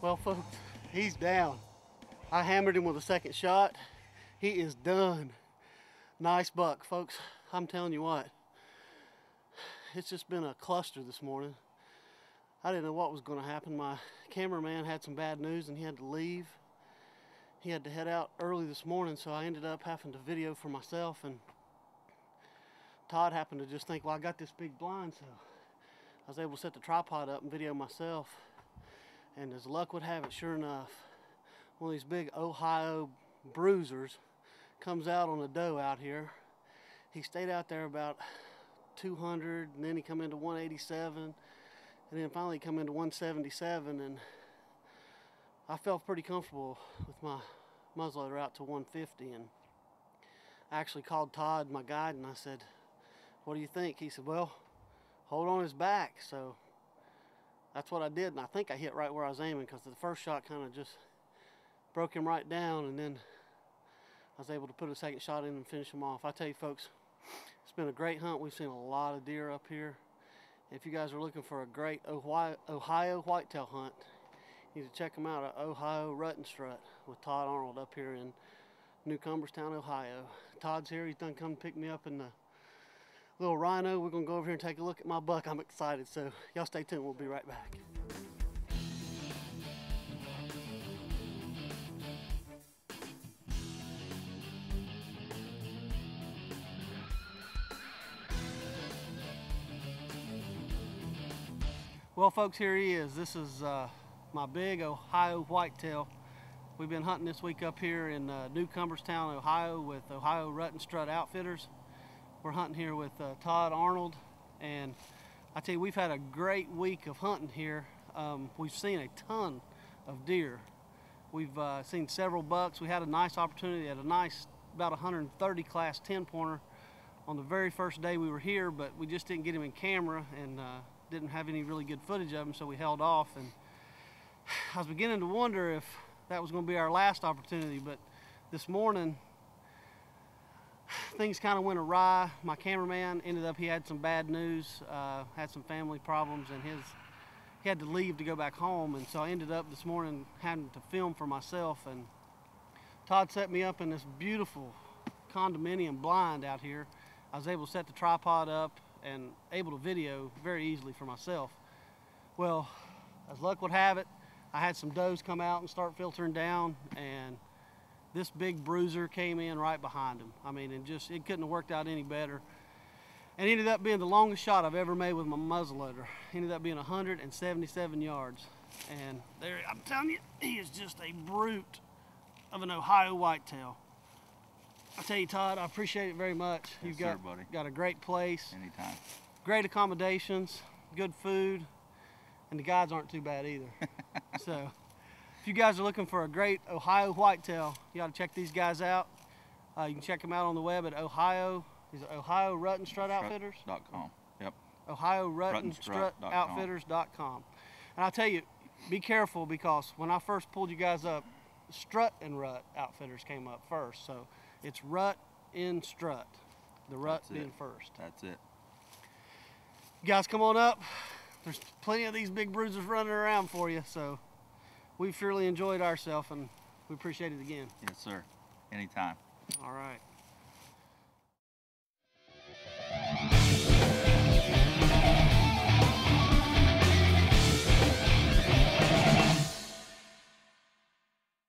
Well, folks, he's down. I hammered him with a second shot. He is done. Nice buck, folks. I'm telling you what, it's just been a cluster this morning. I didn't know what was going to happen. My cameraman had some bad news and he had to leave. He had to head out early this morning, so I ended up having to video for myself, and Todd happened to just think, well, I got this big blind, so I was able to set the tripod up and video myself. And as luck would have it, sure enough, one of these big Ohio bruisers comes out on a doe out here. He stayed out there about 200, and then he come into 187, and then finally come into 177, and I felt pretty comfortable with my muzzleloader out to 150, and I actually called Todd, my guide, and I said, what do you think? He said, well, hold on his back. So that's what I did, and I think I hit right where I was aiming, because the first shot kind of just broke him right down, and then I was able to put a second shot in and finish him off. I tell you folks, it's been a great hunt. We've seen a lot of deer up here. If you guys are looking for a great Ohio whitetail hunt, you need to check them out at Ohio Rut-N-Strut with Todd Arnold up here in Newcomerstown, Ohio. Todd's here. He's done come pick me up in the little Rhino. We're going to go over here and take a look at my buck. I'm excited, so y'all stay tuned. We'll be right back. Well, folks, here he is. This is my big Ohio whitetail. We've been hunting this week up here in Newcomerstown, Ohio with Ohio Rut-N-Strut Outfitters. We're hunting here with Todd Arnold, and I tell you, we've had a great week of hunting here. We've seen a ton of deer. We've seen several bucks. We had a nice opportunity at a nice, about 130 class 10-pointer on the very first day we were here, but we just didn't get him in camera and didn't have any really good footage of him, so we held off. And I was beginning to wonder if that was going to be our last opportunity, but this morning things kind of went awry. My cameraman ended up, he had some bad news, had some family problems, and he had to leave to go back home, and so I ended up this morning having to film for myself. And Todd set me up in this beautiful condominium blind out here. I was able to set the tripod up and able to video very easily for myself. Well, as luck would have it, I had some does come out and start filtering down, and this big bruiser came in right behind him. I mean, it couldn't have worked out any better. And it ended up being the longest shot I've ever made with my muzzleloader. Ended up being 177 yards. And there, I'm telling you, he is just a brute of an Ohio whitetail. I tell you, Todd, I appreciate it very much. Yes, You've sir, buddy. got a great place. Anytime. Great accommodations, good food, and the guides aren't too bad either. So if you guys are looking for a great Ohio whitetail, you ought to check these guys out. You can check them out on the web at Ohio Rut-N-Strut Outfitters? .com. Yep. Ohio Rut-N-Strut Outfitters.com. And I'll tell you, be careful, because when I first pulled you guys up, Strut and Rut Outfitters came up first. So it's RutNStrut, the Rut being first. That's it. You guys come on up. There's plenty of these big bruisers running around for you, so we've surely enjoyed ourselves, and we appreciate it again. Yes, sir. Anytime. All right.